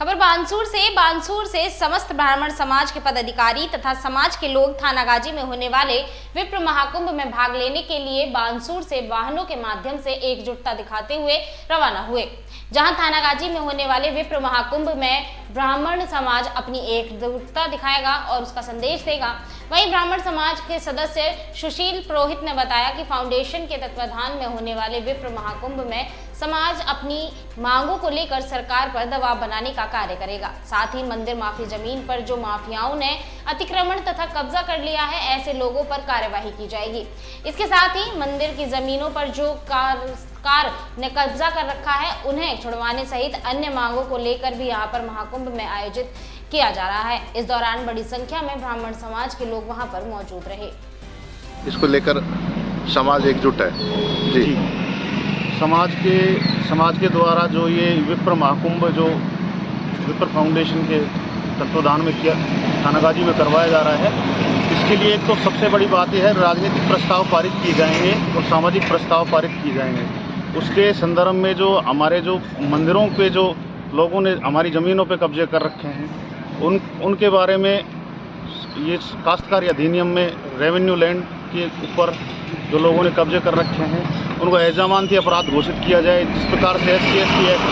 खबर बानसूर से समस्त ब्राह्मण समाज के पदाधिकारी तथा समाज के लोग थानागाजी में होने वाले विप्र महाकुंभ में भाग लेने के लिए बानसूर से वाहनों के माध्यम से एकजुटता दिखाते हुए रवाना हुए। जहां थानागाजी में होने वाले विप्र महाकुंभ में ब्राह्मण समाज अपनी एकजुटता दिखाएगा और उसका संदेश देगा। वहीं ब्राह्मण समाज के सदस्य सुशील पुरोहित ने बताया कि फाउंडेशन के तत्वाधान में होने वाले विप्र महाकुंभ में समाज अपनी मांगों को लेकर सरकार पर दबाव बनाने का कार्य करेगा। साथ ही मंदिर माफी जमीन पर जो माफियाओं ने अतिक्रमण तथा कब्जा कर लिया है, ऐसे लोगों पर कार्यवाही की जाएगी। इसके साथ ही मंदिर की जमीनों पर जो कार ने कब्जा कर रखा है, उन्हें छुड़वाने सहित अन्य मांगों को लेकर भी यहाँ पर महाकुंभ में आयोजित किया जा रहा है। इस दौरान बड़ी संख्या में ब्राह्मण समाज के लोग वहाँ पर मौजूद रहे। इसको लेकर समाज एकजुट है जी। समाज के द्वारा जो ये विप्र महाकुंभ जो विप्र फाउंडेशन के तत्वाधान में किया थानागाजी में करवाया जा रहा है, इसके लिए एक तो सबसे बड़ी बात यह है, राजनीतिक प्रस्ताव पारित किए जाएंगे और सामाजिक प्रस्ताव पारित किए जाएंगे। उसके संदर्भ में जो हमारे जो मंदिरों पे जो लोगों ने हमारी ज़मीनों पे कब्जे कर रखे हैं, उनके बारे में ये काश्तकारी अधिनियम में रेवेन्यू लैंड के ऊपर जो लोगों ने कब्जे कर रखे हैं, उनको एजामानती अपराध घोषित किया जाए। जिस प्रकार से SC/ST एक्ट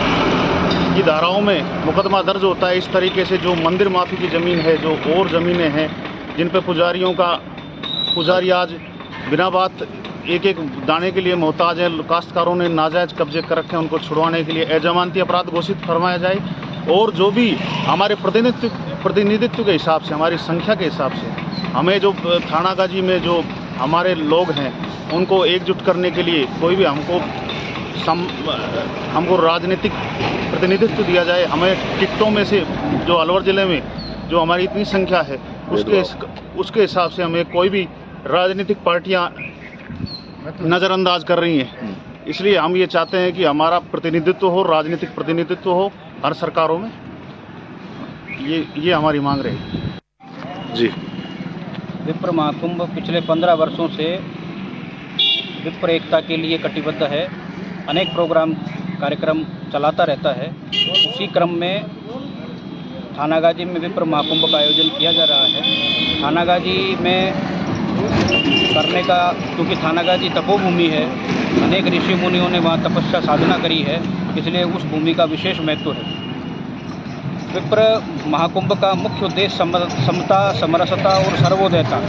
की धाराओं में मुकदमा दर्ज होता है, इस तरीके से जो मंदिर माफी की ज़मीन है, जो और ज़मीनें हैं जिन पर पुजारी आज बिना बात एक एक दाने के लिए मोहताज है, काश्तकारों ने नाजायज़ कब्जे कर रखे हैं, उनको छुड़वाने के लिए एजामानती अपराध घोषित फरमाया जाए। और जो भी हमारे प्रतिनिधित्व के हिसाब से, हमारी संख्या के हिसाब से हमें जो थानागाजी में जो हमारे लोग हैं, उनको एकजुट करने के लिए कोई भी हमको राजनीतिक प्रतिनिधित्व दिया जाए। हमें टिकटों में से जो अलवर ज़िले में जो हमारी इतनी संख्या है, उसके हिसाब से हमें कोई भी राजनीतिक पार्टियां नज़रअंदाज कर रही हैं। इसलिए हम ये चाहते हैं कि हमारा प्रतिनिधित्व हो, राजनीतिक प्रतिनिधित्व हो हर सरकारों में। ये हमारी मांग रहेगी जी। विप्र महाकुंभ पिछले 15 वर्षों से विप्र एकता के लिए कटिबद्ध है। अनेक कार्यक्रम चलाता रहता है। उसी क्रम में थानागाजी में विप्र महाकुंभ का आयोजन किया जा रहा है। थानागाजी में करने का, क्योंकि थानागाजी तपोभूमि है, अनेक ऋषि मुनियों ने वहाँ तपस्या साधना करी है, इसलिए उस भूमि का विशेष महत्व है। विप्र महाकुंभ का मुख्य उद्देश्य समता, समरसता और सर्वोदयता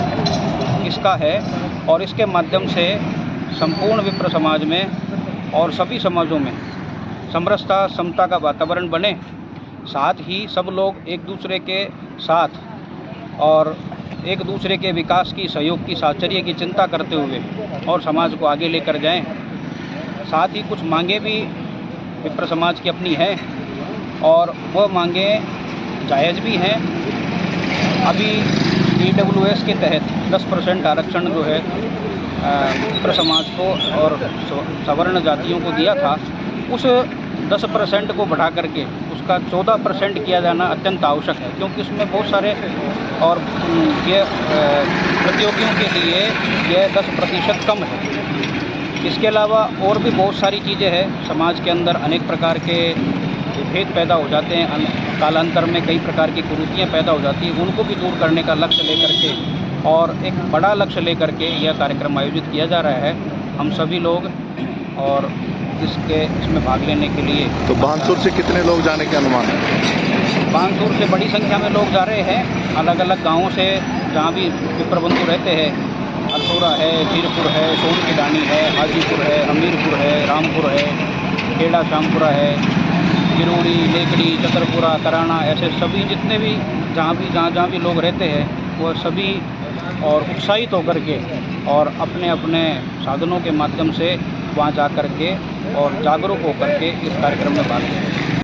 इसका है, और इसके माध्यम से संपूर्ण विप्र समाज में और सभी समाजों में समरसता, समता का वातावरण बने। साथ ही सब लोग एक दूसरे के साथ और एक दूसरे के विकास की, सहयोग की, साहचर्य की चिंता करते हुए और समाज को आगे लेकर जाएं। साथ ही कुछ मांगे भी विप्र समाज की अपनी हैं और वह मांगे जायज़ भी हैं। अभी EWS के तहत 10% आरक्षण जो है विप्र समाज को और सवर्ण जातियों को दिया था, उस 10% को बढ़ा करके उसका 14% किया जाना अत्यंत आवश्यक है, क्योंकि उसमें बहुत सारे और ये प्रतियोगियों के लिए यह 10% कम है। इसके अलावा और भी बहुत सारी चीज़ें हैं। समाज के अंदर अनेक प्रकार के भेद पैदा हो जाते हैं, कालांतर में कई प्रकार की कुरीतियाँ पैदा हो जाती हैं, उनको भी दूर करने का लक्ष्य लेकर के और एक बड़ा लक्ष्य लेकर के यह कार्यक्रम आयोजित किया जा रहा है। हम सभी लोग और इसमें भाग लेने के लिए। तो बानसूर से कितने लोग जाने के अनुमान है? बानसूर से बड़ी संख्या में लोग जा रहे हैं, अलग अलग गाँवों से, जहाँ भी विप्र बंधु रहते हैं। अल्सोरा है, जीरपुर है, सोन की डानी है, हाजीपुर है, हमीरपुर है, रामपुर है, खेड़ा श्यामपुरा है, गिरोड़ी, लेकड़ी, चतरपुरा, कराना, ऐसे सभी जितने भी जहाँ भी लोग रहते हैं, वो सभी और उत्साहित होकर के और अपने अपने साधनों के माध्यम से वहाँ जा कर के और जागरूक होकर के इस कार्यक्रम में भाग लें।